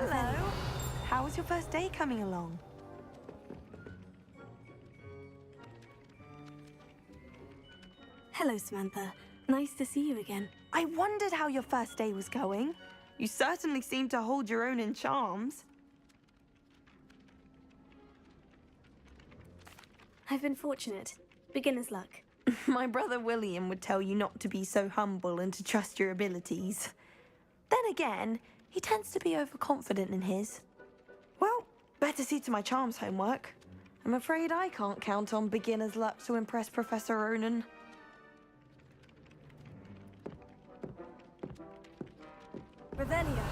Hello. How was your first day coming along? Hello, Samantha. Nice to see you again. I wondered how your first day was going. You certainly seem to hold your own in charms. I've been fortunate. Beginner's luck. My brother William would tell you not to be so humble and to trust your abilities. Then again, he tends to be overconfident in his. Well, better see to my charms homework. I'm afraid I can't count on beginner's luck to impress Professor Ronan. Revelio.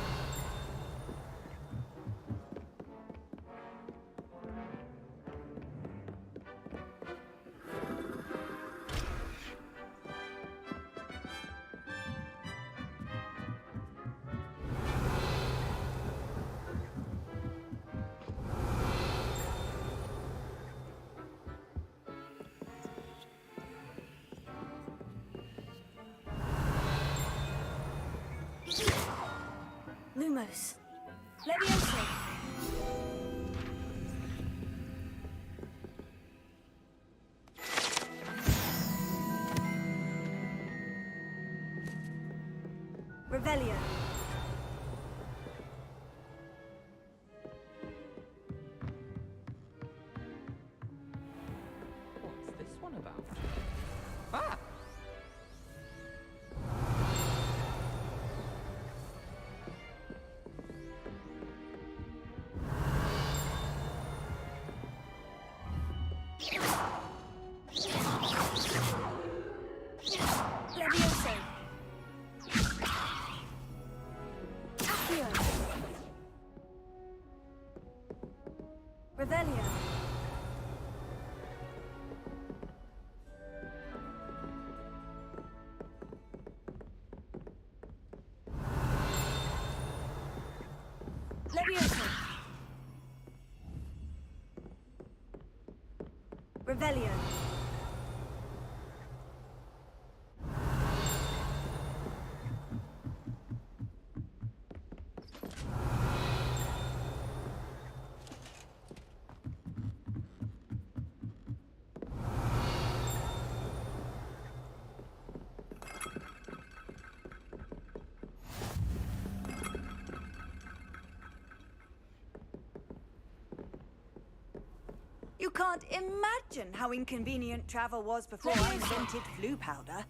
Lumos. Levioso. Revelio. What's this one about? Ah! Levioso. Accio. Revelio. Levioso. Revelio. You can't imagine how inconvenient travel was before I invented flu powder.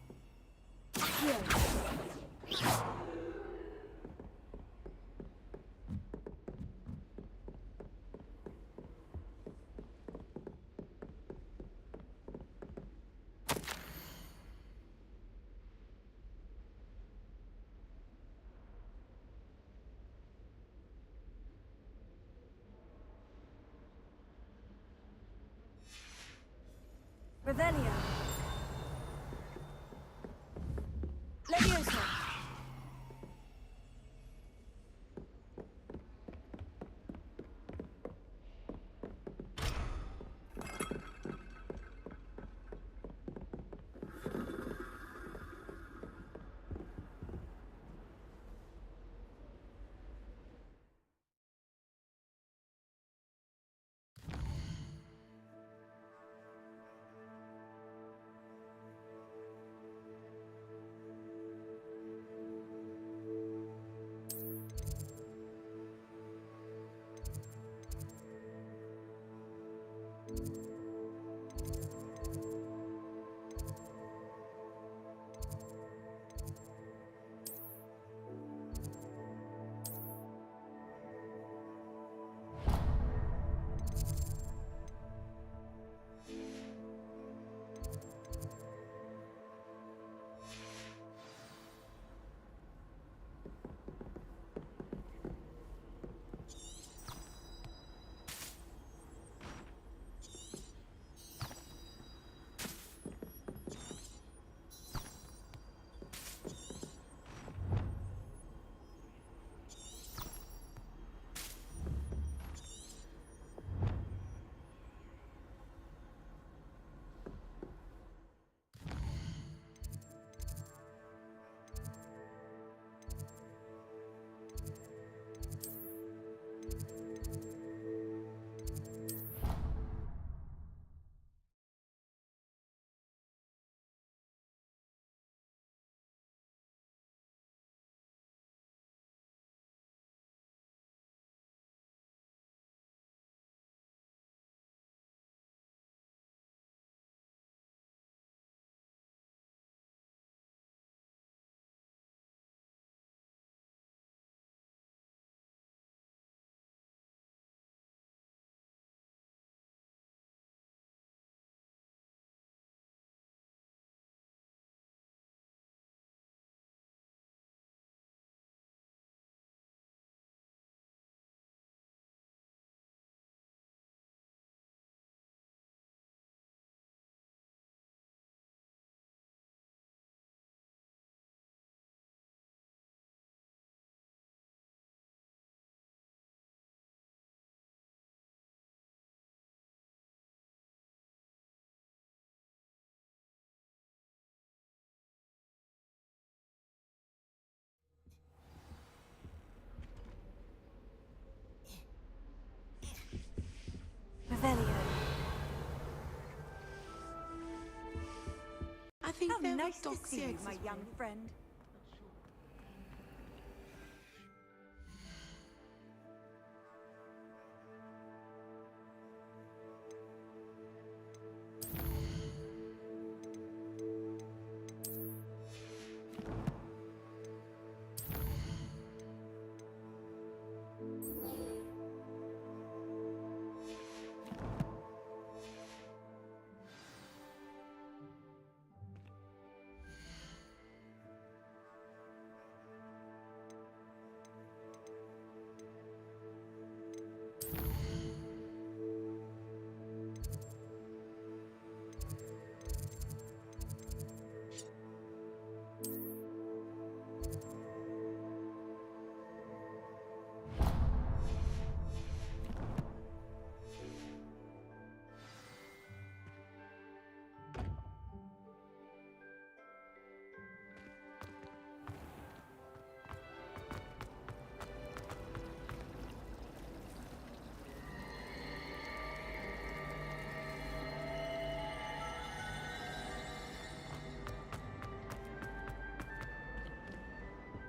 Revelio. Levioso. Nice to see you, my young friend.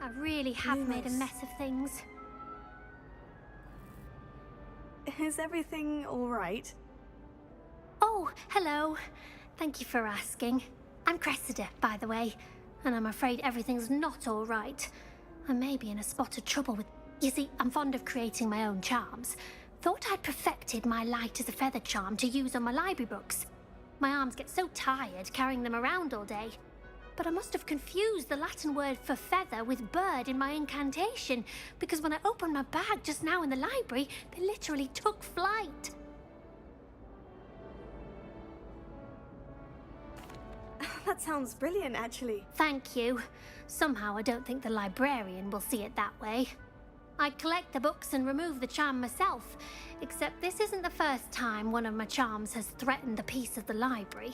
I really have made a Lumos. mess of things. Is everything all right? Oh, hello. Thank you for asking. I'm Cressida, by the way, and I'm afraid everything's not all right. I may be in a spot of trouble with... You see, I'm fond of creating my own charms. Thought I'd perfected my light as a feather charm to use on my library books. My arms get so tired carrying them around all day. But I must have confused the Latin word for feather with bird in my incantation, because when I opened my bag just now in the library, they literally took flight. That sounds brilliant, actually. Thank you. Somehow I don't think the librarian will see it that way. I'd collect the books and remove the charm myself, except this isn't the first time one of my charms has threatened the peace of the library.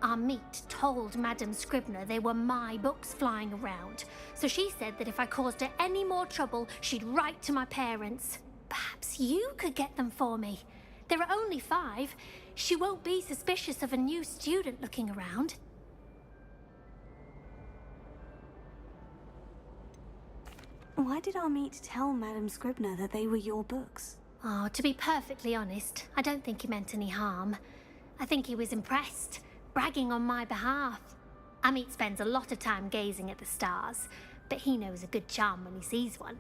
Our meet told Madame Scribner they were my books flying around, so she said that if I caused her any more trouble, she'd write to my parents. Perhaps you could get them for me. There are only 5. She won't be suspicious of a new student looking around. Why did our meet tell Madame Scribner that they were your books? Oh, to be perfectly honest, I don't think he meant any harm. I think he was impressed, bragging on my behalf. Amit spends a lot of time gazing at the stars, but he knows a good charm when he sees one.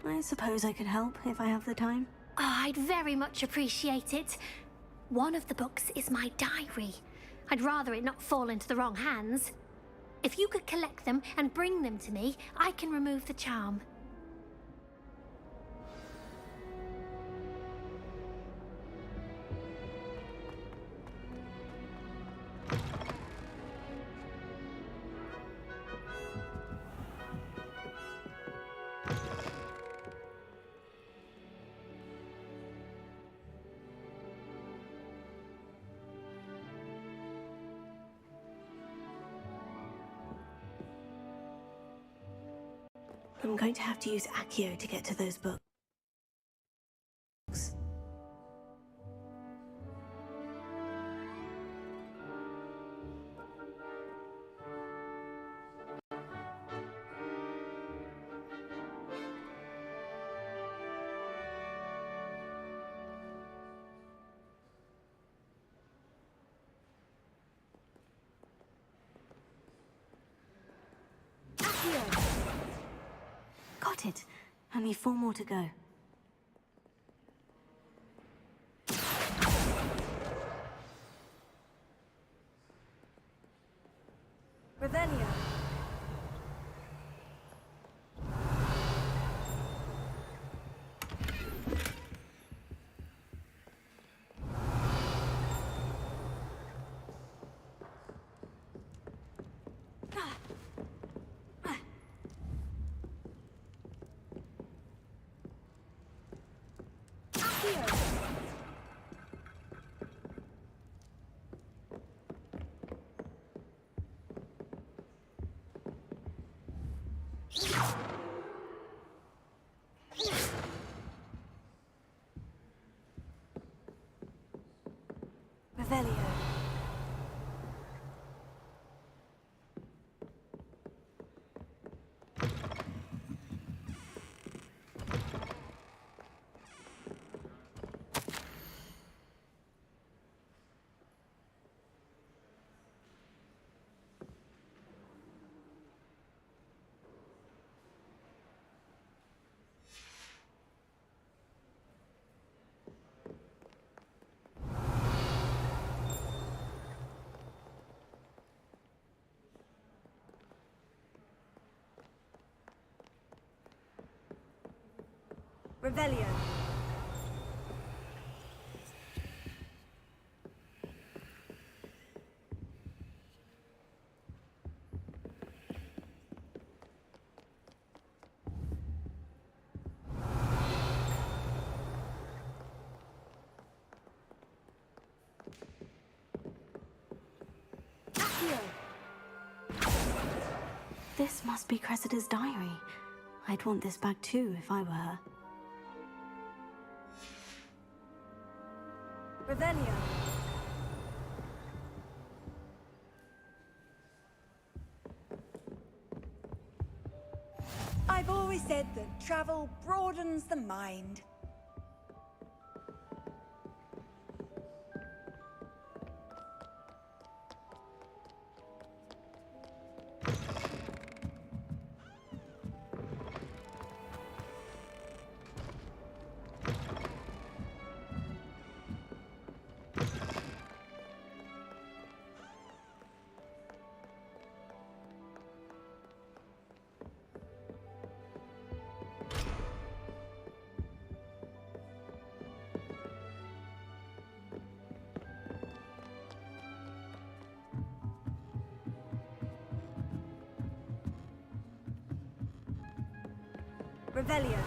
I suppose I could help if I have the time. Oh, I'd very much appreciate it. One of the books is my diary. I'd rather it not fall into the wrong hands. If you could collect them and bring them to me, I can remove the charm. I'm going to have to use Accio to get to those books. Got it. Only 4 more to go. Revelio. Revelio. Revelio. Accio. This must be Cressida's diary. I'd want this back too if I were her. Revelio. I've always said that travel broadens the mind. Revelio.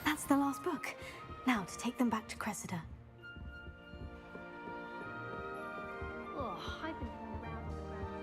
That's the last book. Now to take them back to Cressida. Oh, I've been going around on the ground.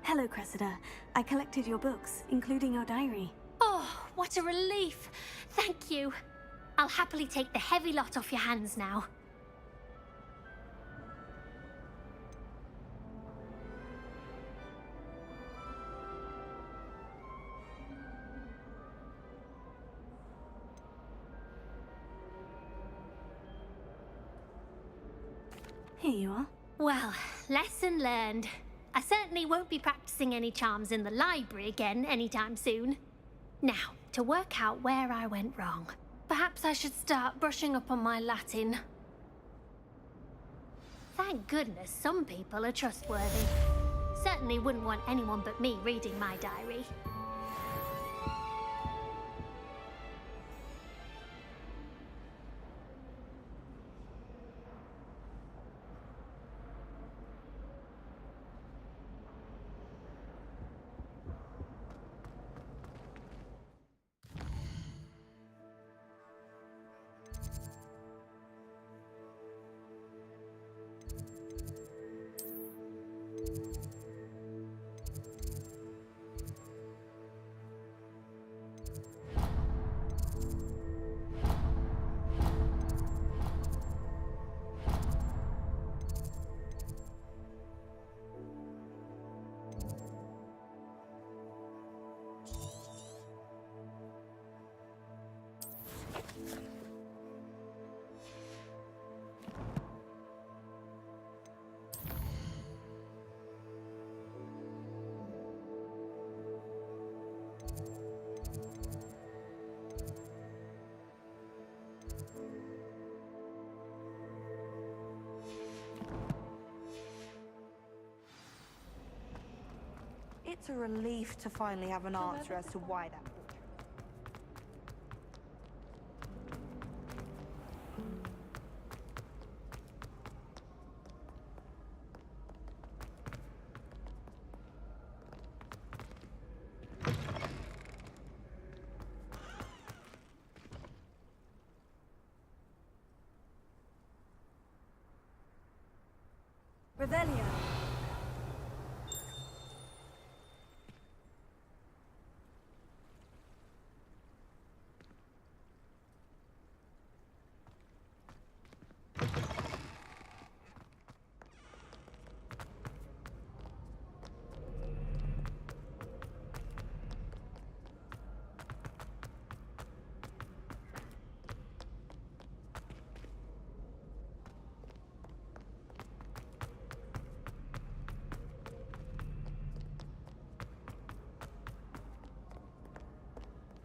Hello, Cressida. I collected your books, including your diary. Oh, what a relief. Thank you. I'll happily take the heavy lot off your hands now. Here you are. Well, lesson learned. I certainly won't be practicing any charms in the library again anytime soon. Now, to work out where I went wrong. Perhaps I should start brushing up on my Latin. Thank goodness some people are trustworthy. Certainly wouldn't want anyone but me reading my diary. It's a relief to finally have an answer as to why that portrait. Revelio.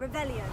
Revelio.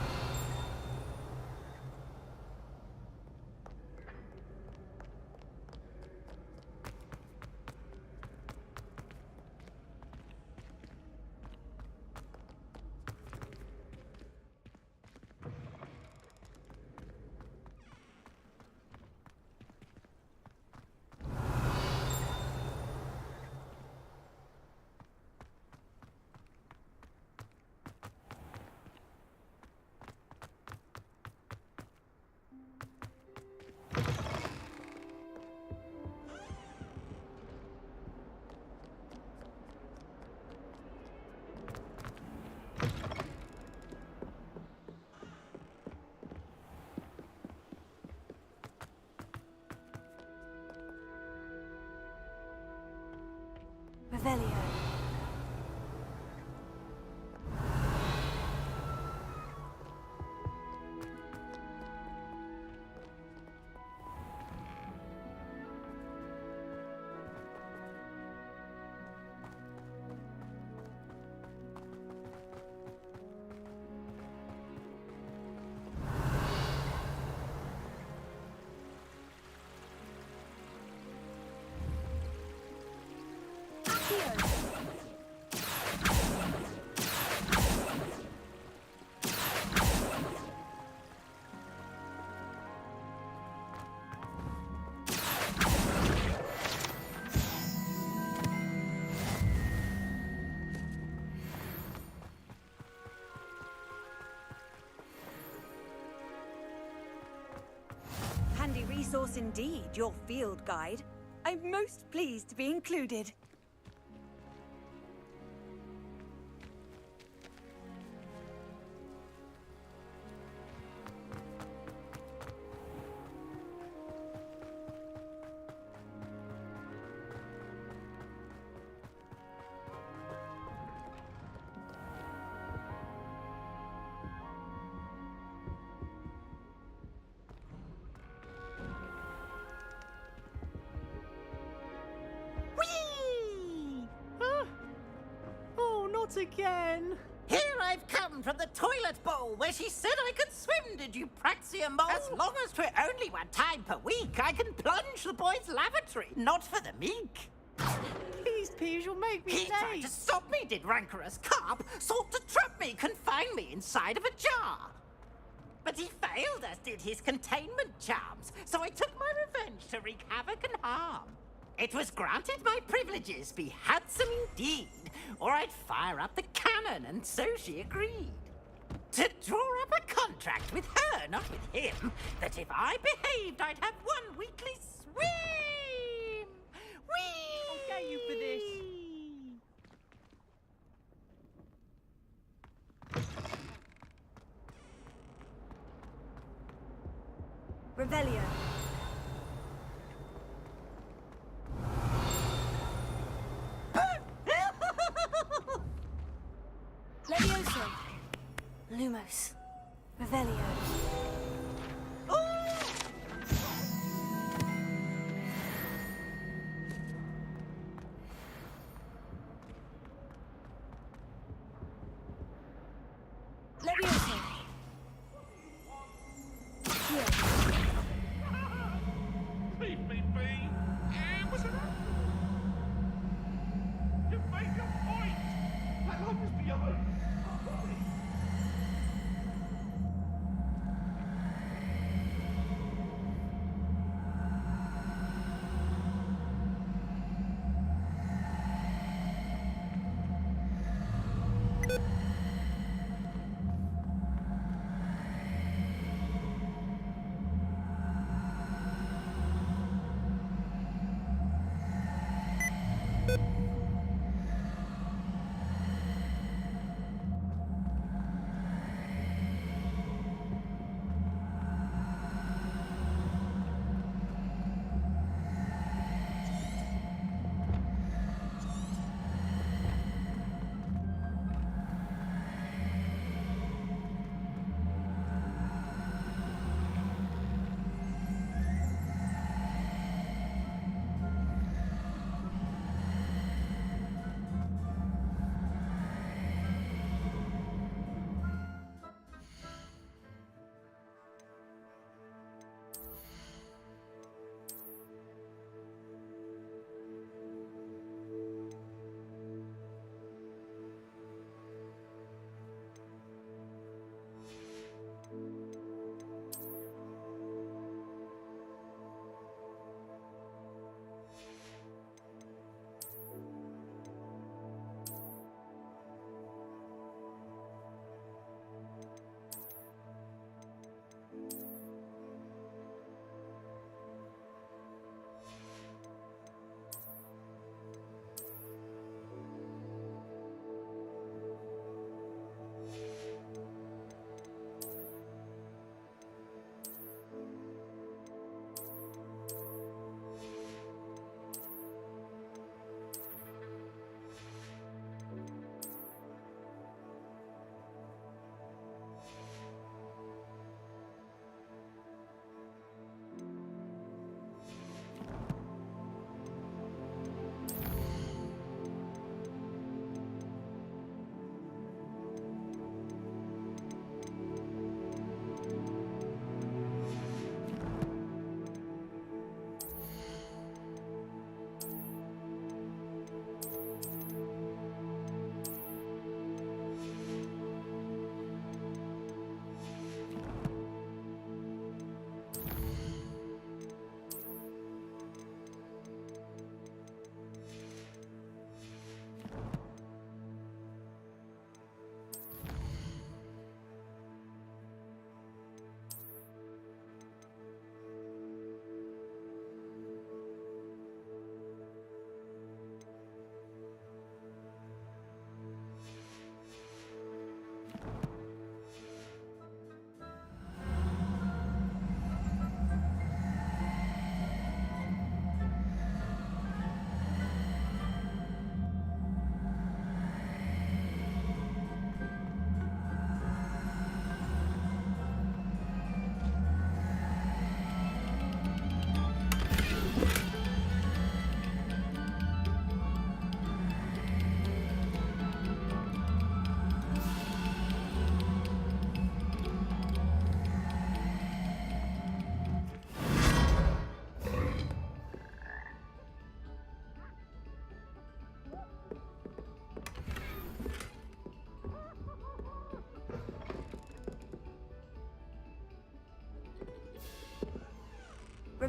Revelio. Handy resource indeed, your field guide. I'm most pleased to be included. Again. Here I've come from the toilet bowl where she said I could swim, did you praxia mole? As long as 'twere only one time per week, I can plunge the boy's lavatory, not for the meek. Please, Piers, you'll make me He tried to stop me, did rancorous carp, sought to trap me, confine me inside of a jar. But he failed, as did his containment charms, so I took my revenge to wreak havoc and harm. It was granted my privileges be handsome indeed, or I'd fire up the cannon, and so she agreed. To draw up a contract with her, not with him, that if I behaved, I'd have one weekly swim! Whee! I'll get you for this. Revelio. Levioso. Lumos. Revelio. Levioso. Here. Leave me be. It was an You made your point.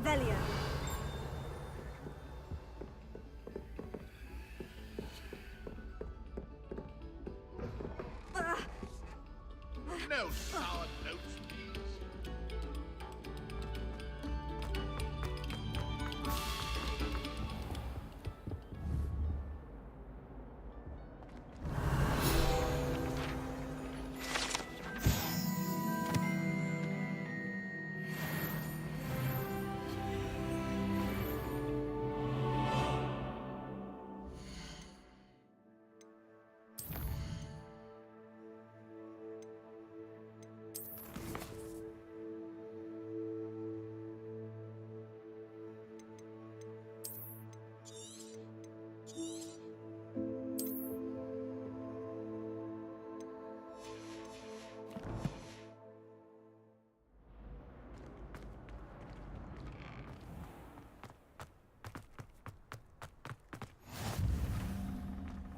Revelio. No sour notes, please.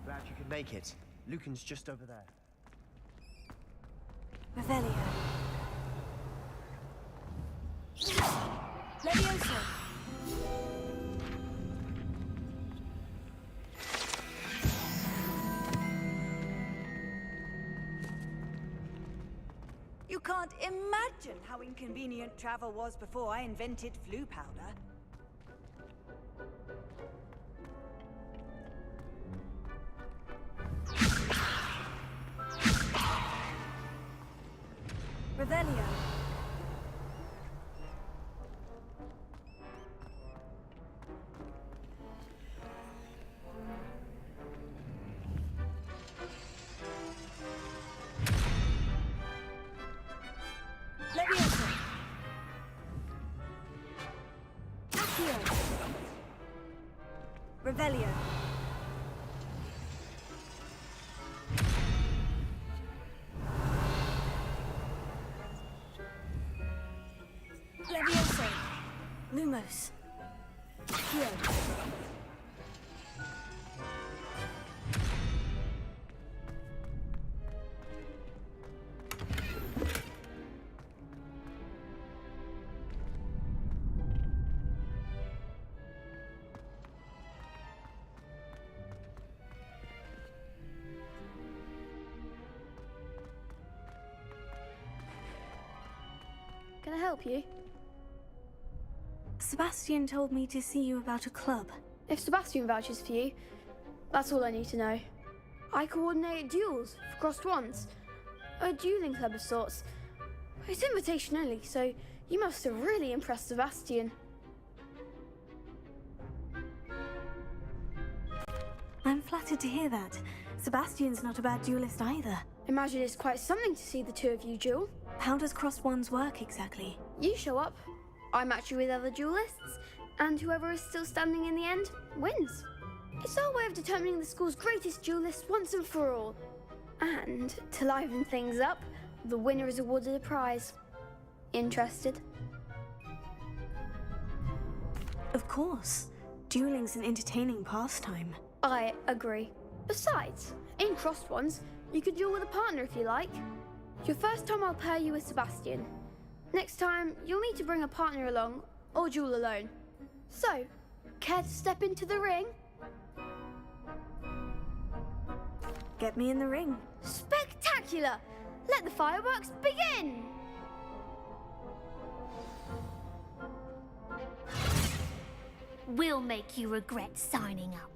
Glad you could make it. Lucan's just over there. Revelio. Levioso. You can't imagine how inconvenient travel was before I invented flu powder. Revelio. Levioso. Accio. Revelio. Levioso. Lumos. Accio. Can I help you? Sebastian told me to see you about a club. If Sebastian vouches for you, that's all I need to know. I coordinate duels for crossed wands. A dueling club of sorts. It's invitation only, so you must have really impressed Sebastian. I'm flattered to hear that. Sebastian's not a bad duelist either. Imagine it's quite something to see the two of you duel. How does crossed wands work exactly? You show up, I match you with other duelists, and whoever is still standing in the end wins. It's our way of determining the school's greatest duelist once and for all. And to liven things up, the winner is awarded a prize. Interested? Of course. Dueling's an entertaining pastime. I agree. Besides, in crossed ones, you could duel with a partner if you like. Your first time I'll pair you with Sebastian. Next time, you'll need to bring a partner along, or duel alone. So, care to step into the ring? Get me in the ring. Spectacular! Let the fireworks begin! We'll make you regret signing up.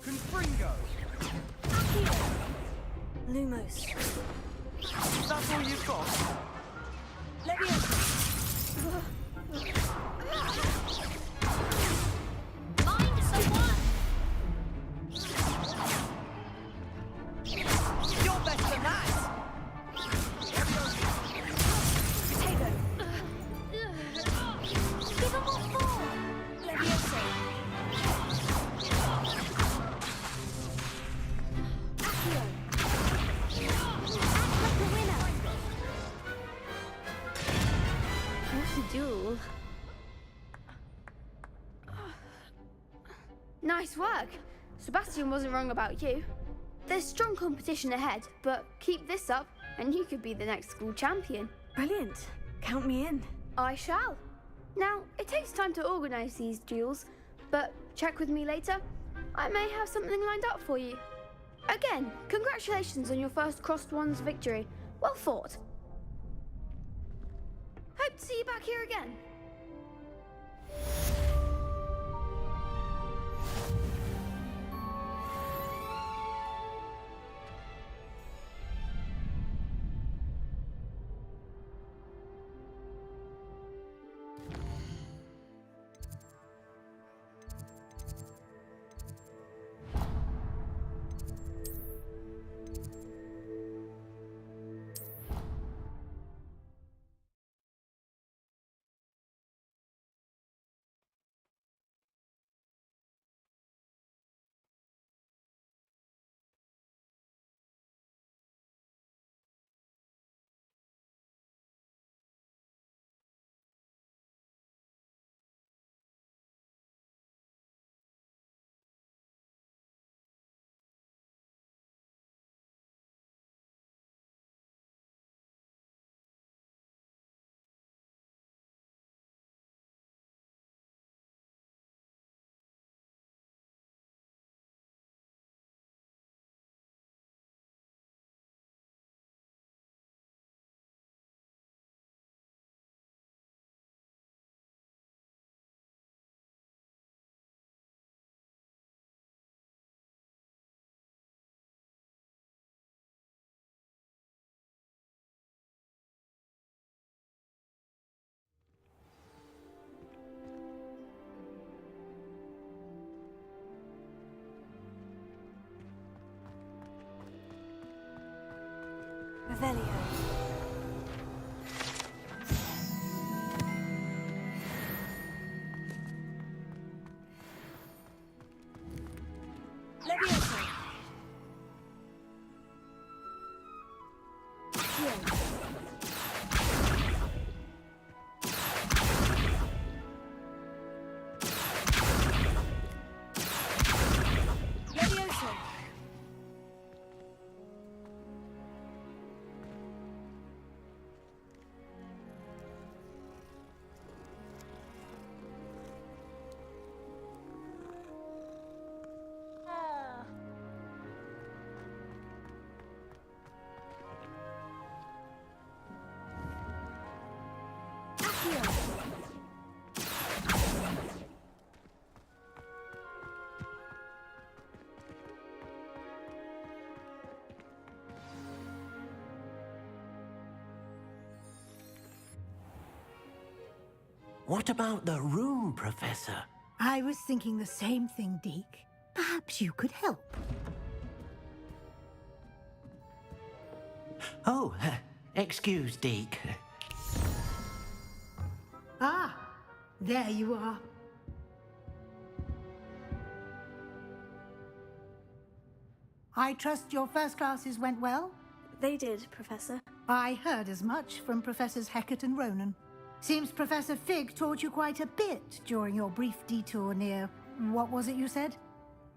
Confringo! Lumos. That's all you've got? Levioso. Mind someone! You're better than that! Potato. Give them what for! Levioso. Accio. Nice work. Sebastian wasn't wrong about you. There's strong competition ahead, but keep this up and you could be the next school champion. Brilliant. Count me in. I shall. Now, it takes time to organise these duels, but check with me later. I may have something lined up for you. Again, congratulations on your first Crossed Wands victory. Well fought. Hope to see you back here again. Revelio. Leviosa. Leviosa. What about the room, Professor? I was thinking the same thing, Deke. Perhaps you could help. Oh, excuse, Deke. Ah, there you are. I trust your first classes went well? They did, Professor. I heard as much from Professors Hecat and Ronan. Seems Professor Fig taught you quite a bit during your brief detour near... what was it you said?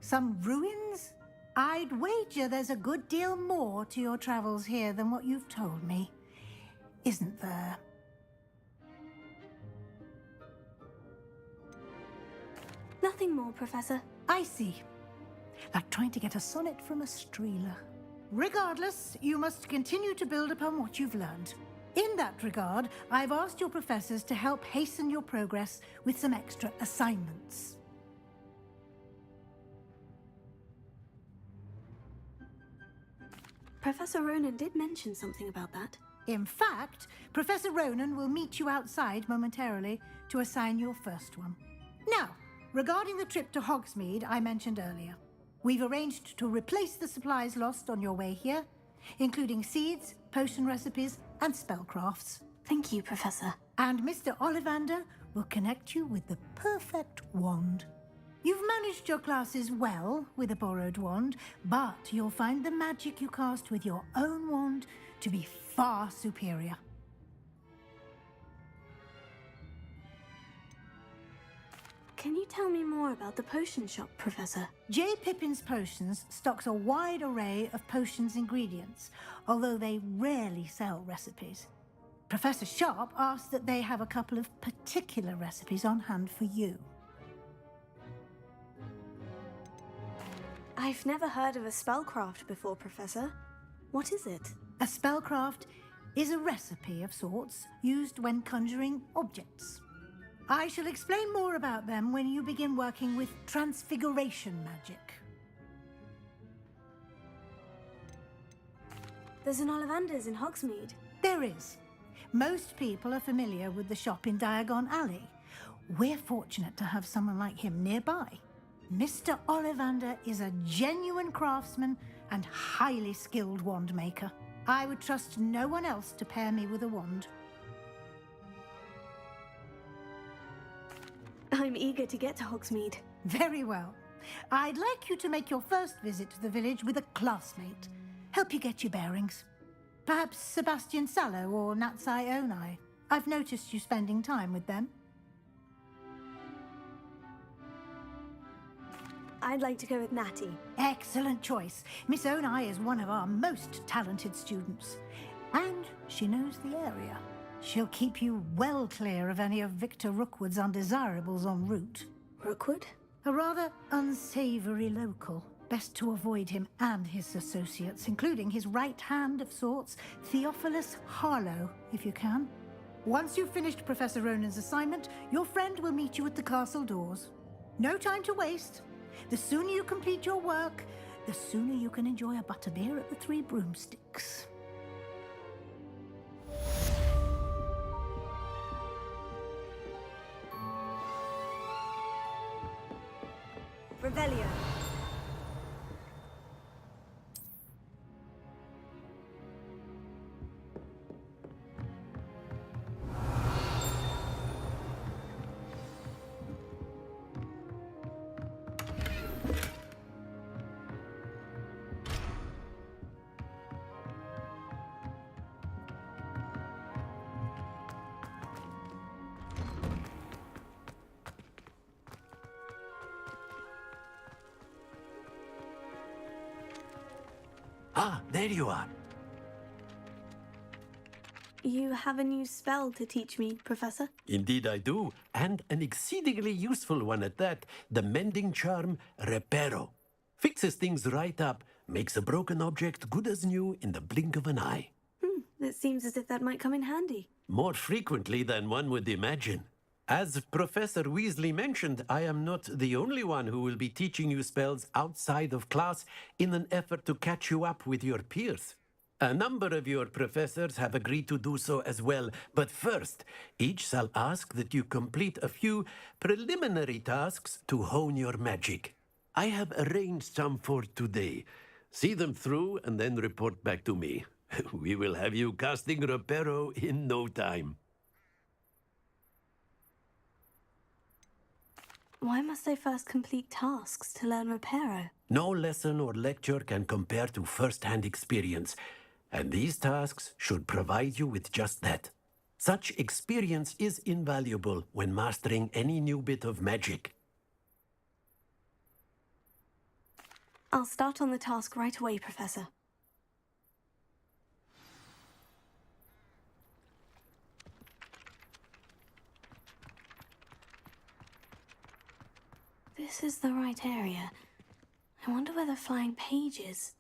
Some ruins? I'd wager there's a good deal more to your travels here than what you've told me. Isn't there? Nothing more, Professor. I see. Like trying to get a sonnet from a streeler. Regardless, you must continue to build upon what you've learned. In that regard, I've asked your professors to help hasten your progress with some extra assignments. Professor Ronan did mention something about that. In fact, Professor Ronan will meet you outside momentarily to assign your first one. Now, regarding the trip to Hogsmeade I mentioned earlier, we've arranged to replace the supplies lost on your way here, including seeds, potion recipes, and spellcrafts. Thank you, Professor. And Mr. Ollivander will connect you with the perfect wand. You've managed your classes well with a borrowed wand, but you'll find the magic you cast with your own wand to be far superior. Can you tell me more about the potion shop, Professor? J. Pippin's Potions stocks a wide array of potions ingredients, although they rarely sell recipes. Professor Sharp asked that they have a couple of particular recipes on hand for you. I've never heard of a spellcraft before, Professor. What is it? A spellcraft is a recipe of sorts used when conjuring objects. I shall explain more about them when you begin working with transfiguration magic. There's an Ollivander's in Hogsmeade. There is. Most people are familiar with the shop in Diagon Alley. We're fortunate to have someone like him nearby. Mr. Ollivander is a genuine craftsman and highly skilled wand maker. I would trust no one else to pair me with a wand. I'm eager to get to Hogsmeade. Very well. I'd like you to make your first visit to the village with a classmate. Help you get your bearings. Perhaps Sebastian Sallow or Natsai Onai. I've noticed you spending time with them. I'd like to go with Natty. Excellent choice. Miss Onai is one of our most talented students. And she knows the area. She'll keep you well clear of any of Victor Rookwood's undesirables en route. Rookwood? A rather unsavory local. Best to avoid him and his associates, including his right hand of sorts, Theophilus Harlow, if you can. Once you've finished Professor Ronan's assignment, your friend will meet you at the castle doors. No time to waste. The sooner you complete your work, the sooner you can enjoy a butterbeer at the Three Broomsticks. Revelio. Ah, there you are. You have a new spell to teach me, Professor? Indeed I do, and an exceedingly useful one at that. The mending charm Reparo. Fixes things right up, makes a broken object good as new in the blink of an eye. It seems as if that might come in handy. More frequently than one would imagine. As Professor Weasley mentioned, I am not the only one who will be teaching you spells outside of class in an effort to catch you up with your peers. A number of your professors have agreed to do so as well, but first, each shall ask that you complete a few preliminary tasks to hone your magic. I have arranged some for today. See them through and then report back to me. We will have you casting Reparo in no time. Why must I first complete tasks to learn Reparo? No lesson or lecture can compare to first-hand experience, and these tasks should provide you with just that. Such experience is invaluable when mastering any new bit of magic. I'll start on the task right away, Professor. This is the right area. I wonder where the flying page is.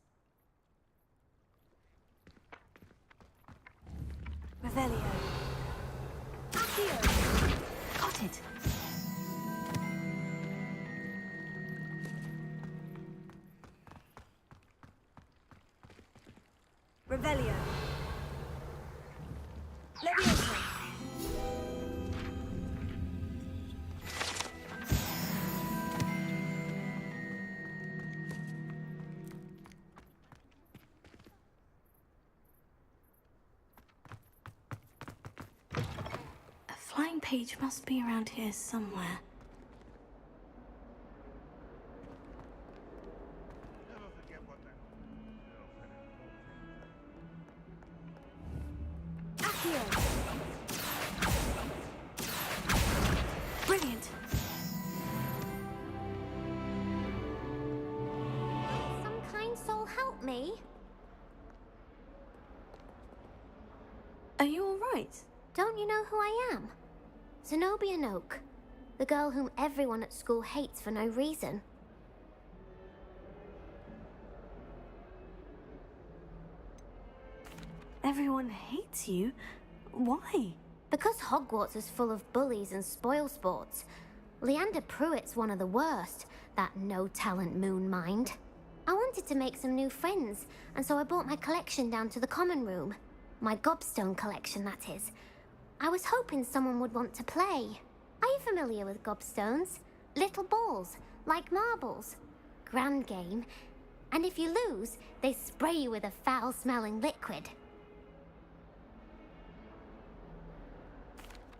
Revelio. Accio. Got it. Revelio. Leviosa. A flying page must be around here somewhere. Never forget what that Brilliant. Are you all right? Don't you know who I am? Zenobia Noak, the girl whom everyone at school hates for no reason. Everyone hates you? Why? Because Hogwarts is full of bullies and spoilsports. Leander Pruitt's one of the worst, that no-talent moon mind. I wanted to make some new friends, and so I brought my collection down to the common room. My gobstone collection, that is. I was hoping someone would want to play. Are you familiar with gobstones? Little balls, like marbles. Grand game. And if you lose, they spray you with a foul-smelling liquid.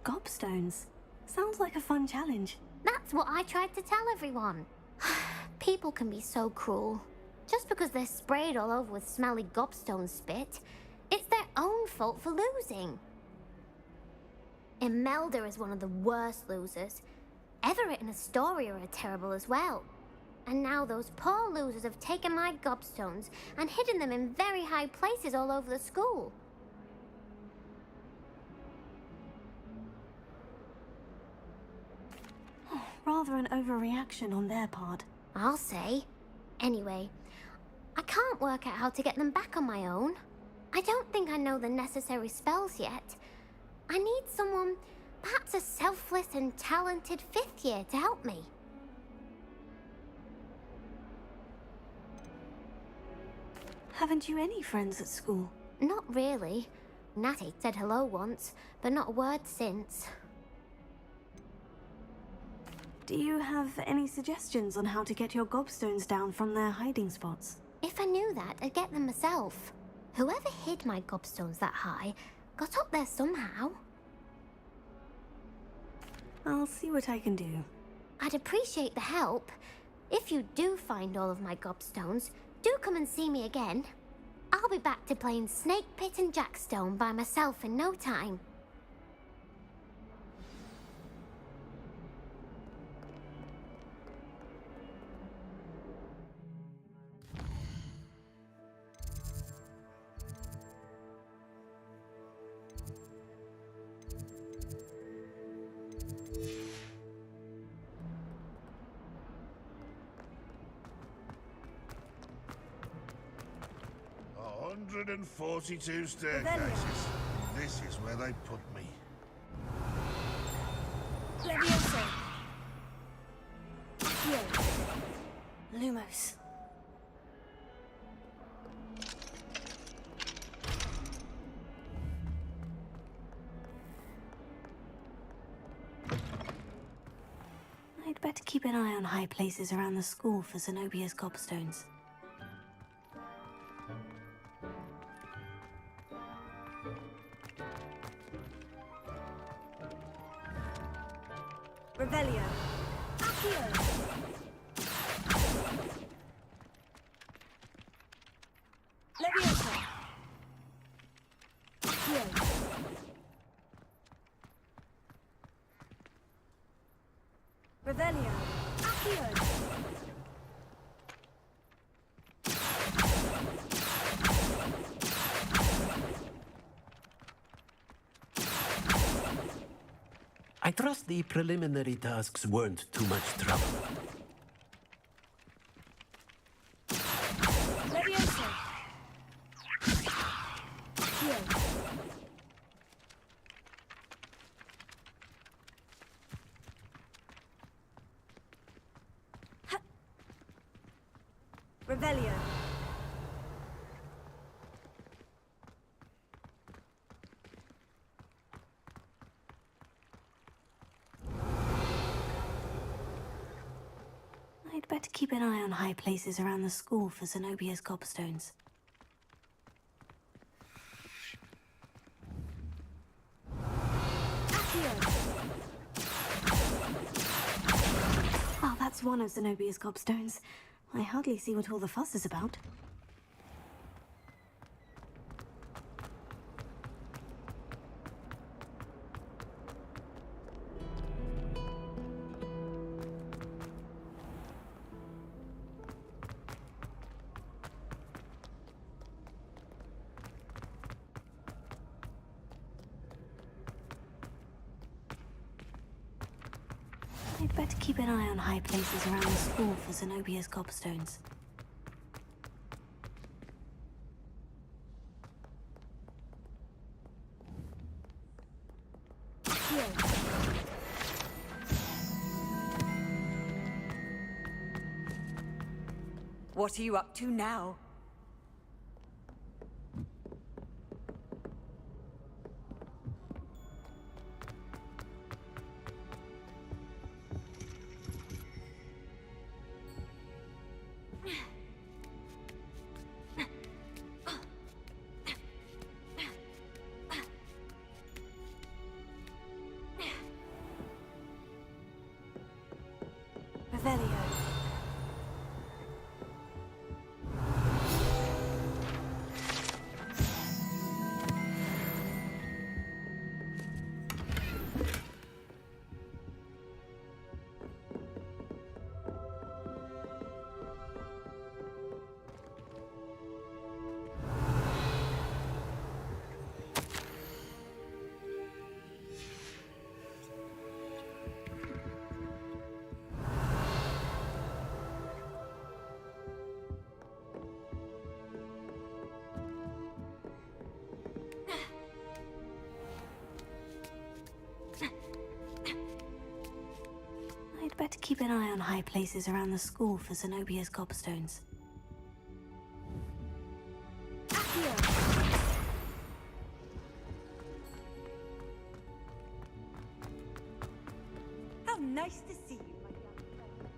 Gobstones. Sounds like a fun challenge. That's what I tried to tell everyone. People can be so cruel. Just because they're sprayed all over with smelly gobstone spit, it's their own fault for losing. Imelda is one of the worst losers. Everett and Astoria are terrible as well. And now those poor losers have taken my gobstones and hidden them in very high places all over the school. Rather an overreaction on their part. I'll say. Anyway, I can't work out how to get them back on my own. I don't think I know the necessary spells yet. I need someone, perhaps a selfless and talented fifth year to help me. Haven't you any friends at school? Not really. Natty said hello once, but not a word since. Do you have any suggestions on how to get your gobstones down from their hiding spots? If I knew that, I'd get them myself. Whoever hid my gobstones that high got up there somehow. I'll see what I can do. I'd appreciate the help. If you do find all of my gobstones, do come and see me again. I'll be back to playing Snake Pit and Jackstone by myself in no time. A 142 staircases. This is where they put me. Leviosa. Here. Lumos. I'd better keep an eye on high places around the school for Zenobia's gobstones. Revelio. Accio. Leviosa. Accio. Revelio. Accio. I trust the preliminary tasks weren't too much trouble. Leviosa. Accio. Revelio. I'd better keep an eye on high places around the school for Zenobia's gobstones. Oh, that's one of Zenobia's gobstones. I hardly see what all the fuss is about. I'd better keep an eye on high places around the school for Zenobia's gobstones. What are you up to now? Revelio. I'd better keep an eye on high places around the school for Zenobia's gobstones. How nice to see you, my young friend.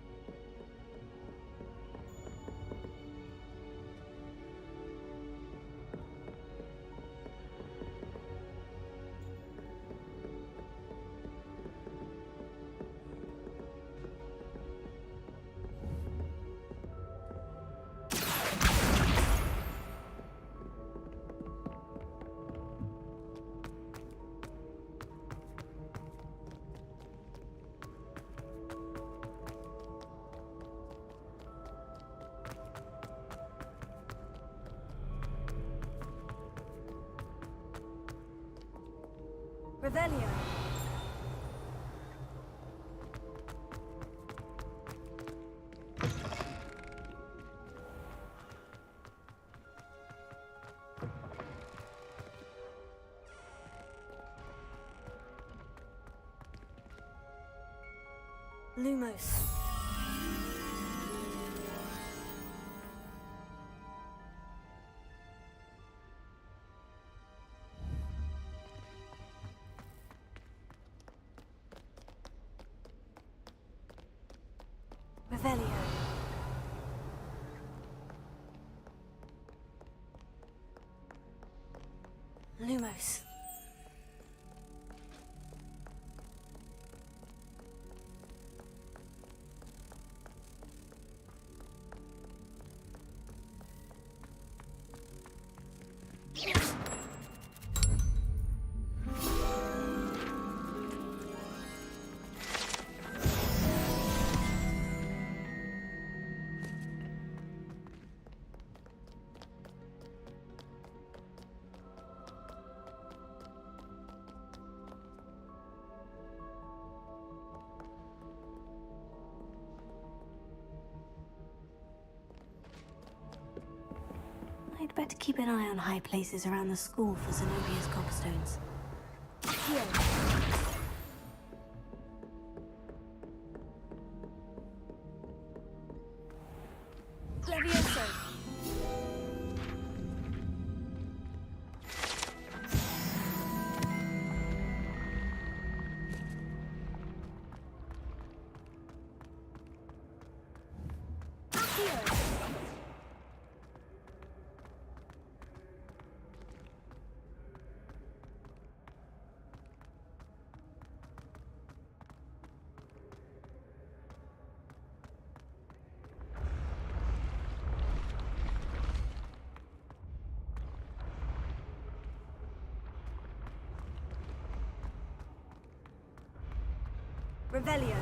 Revelio. Lumos. Revelio. Lumos. I'd better keep an eye on high places around the school for Zenobia's gobstones. Levioso. Revelio.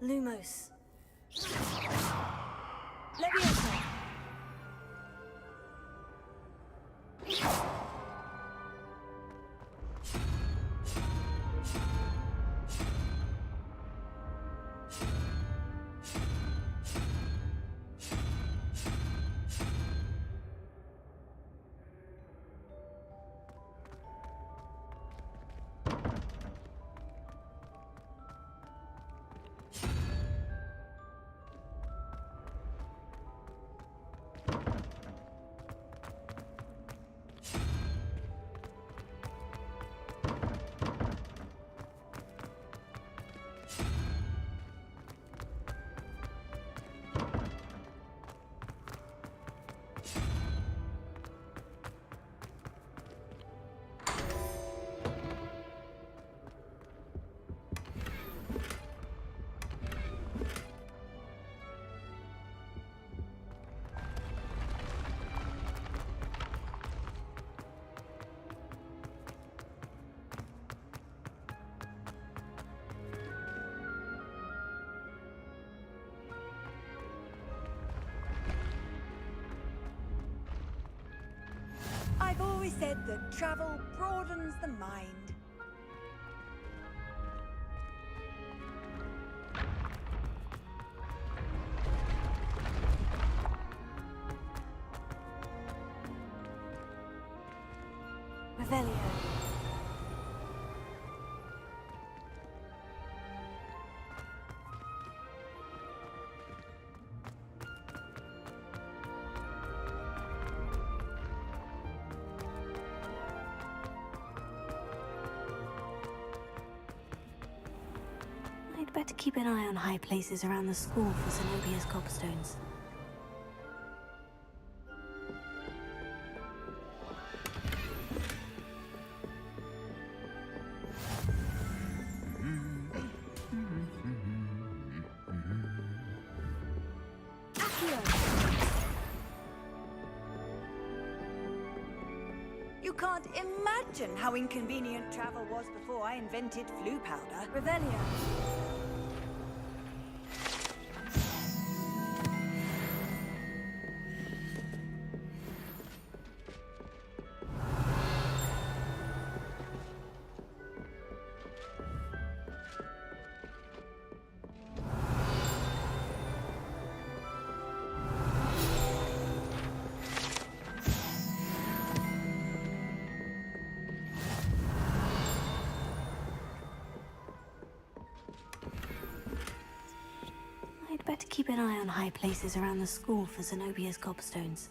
Lumos. Leviosa. I've always said that travel broadens the mind. Revelio. I'd better keep an eye on high places around the school for Zenobia's cobstones. You can't imagine how inconvenient travel was before I invented flu powder. Revelio. I'd better keep an eye on high places around the school for Zenobia's cobstones.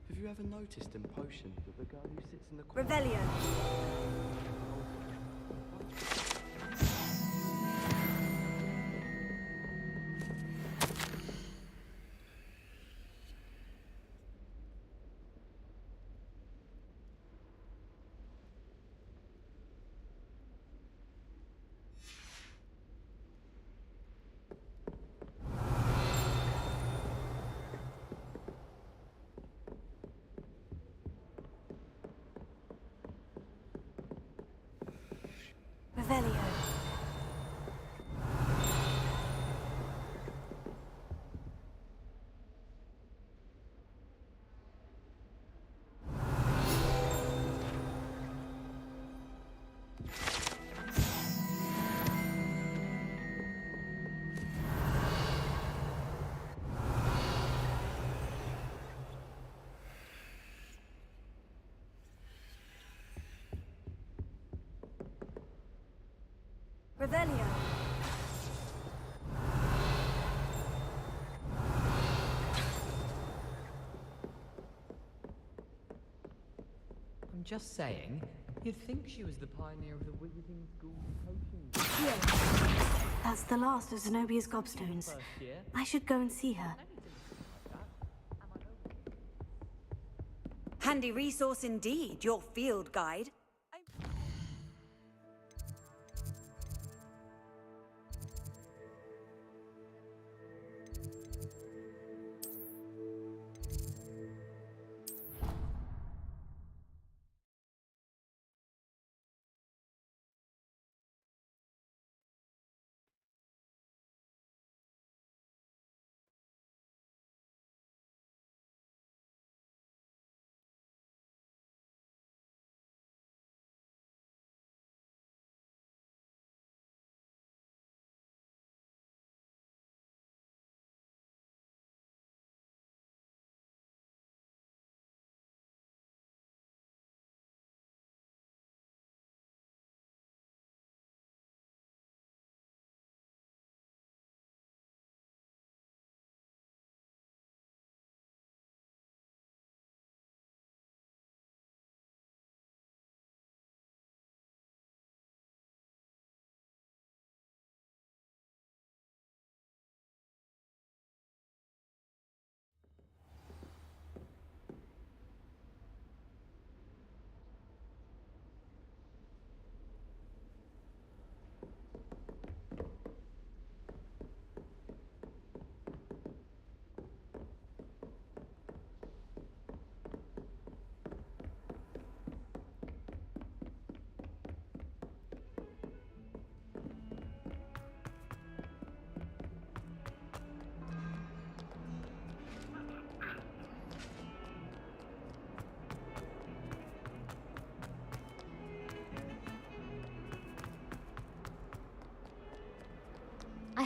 Have you ever noticed in potions that the girl who sits in the corner... Revelio. Revelio. Revelio. I'm just saying, you'd think she was the pioneer of the wizarding school potions. That's the last of Zenobia's gobstones. First year. I should go and see her. Handy resource indeed, your field guide.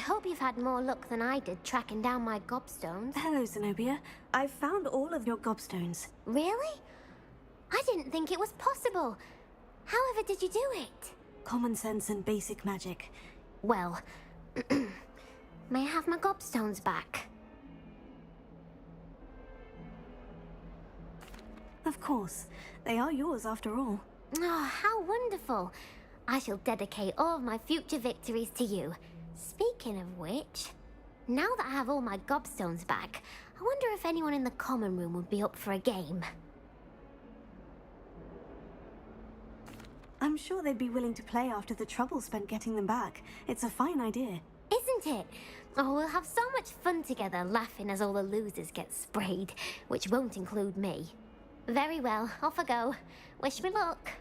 hope you've had more luck than I did tracking down my gobstones. Hello, Zenobia. I've found all of your gobstones. Really? I didn't think it was possible. However did you do it? Common sense and basic magic. Well, may I have my gobstones back? Of course. They are yours after all. Oh, how wonderful. I shall dedicate all of my future victories to you. Speaking of which, now that I have all my gobstones back, I wonder if anyone in the common room would be up for a game. I'm sure they'd be willing to play after the trouble spent getting them back. It's a fine idea. Isn't it? Oh, we'll have so much fun together, laughing as all the losers get sprayed, which won't include me. Very well, off I go. Wish me luck.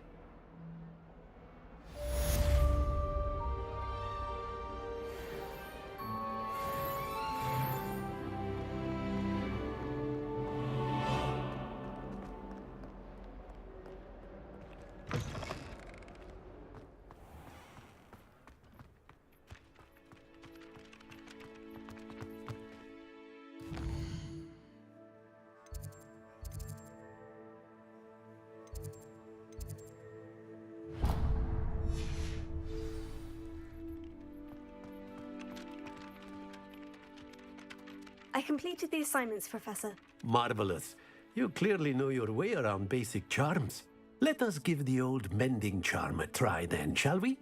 I completed the assignments, Professor. Marvelous. You clearly know your way around basic charms. Let us give the old mending charm a try then, shall we?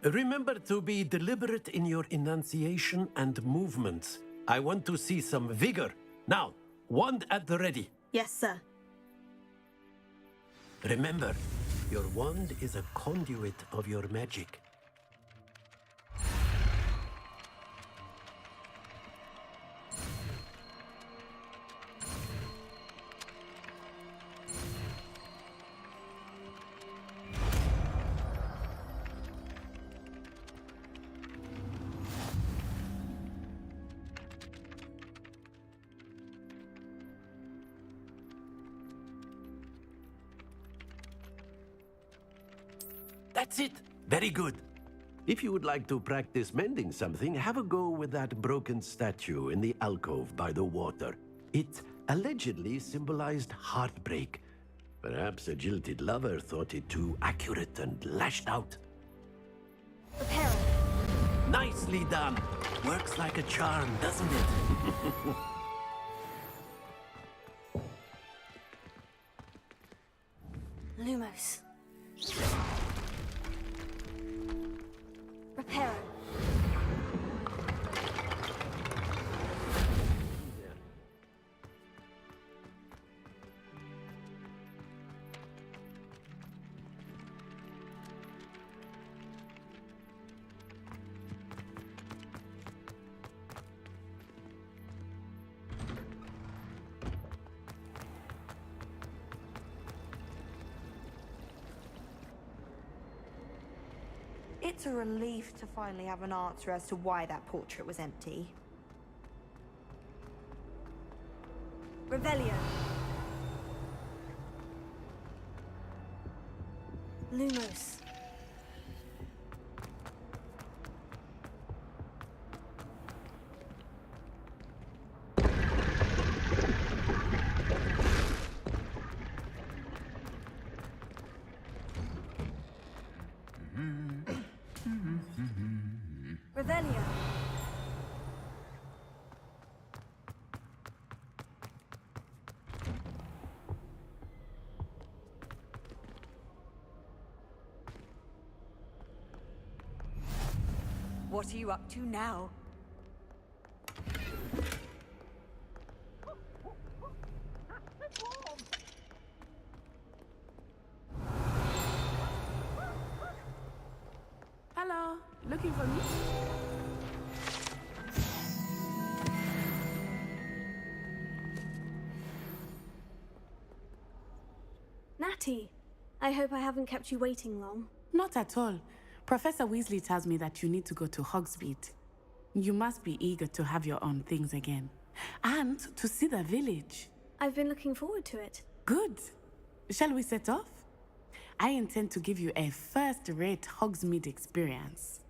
Remember to be deliberate in your enunciation and movements. I want to see some vigor. Now, wand at the ready. Yes, sir. Remember, your wand is a conduit of your magic. That's it. Very good. If you would like to practice mending something, have a go with that broken statue in the alcove by the water. It allegedly symbolized heartbreak. Perhaps a jilted lover thought it too accurate and lashed out. Prepare. Nicely done. Works like a charm, doesn't it? Lumos. Reparo. It's a relief to finally have an answer as to why that portrait was empty. Revelio. Lumos. Revelio. What are you up to now? Hello, looking for me? Natty, I hope I haven't kept you waiting long. Not at all. Professor Weasley tells me that you need to go to Hogsmeade. You must be eager to have your own things again. And to see the village. I've been looking forward to it. Good. Shall we set off? I intend to give you a first-rate Hogsmeade experience.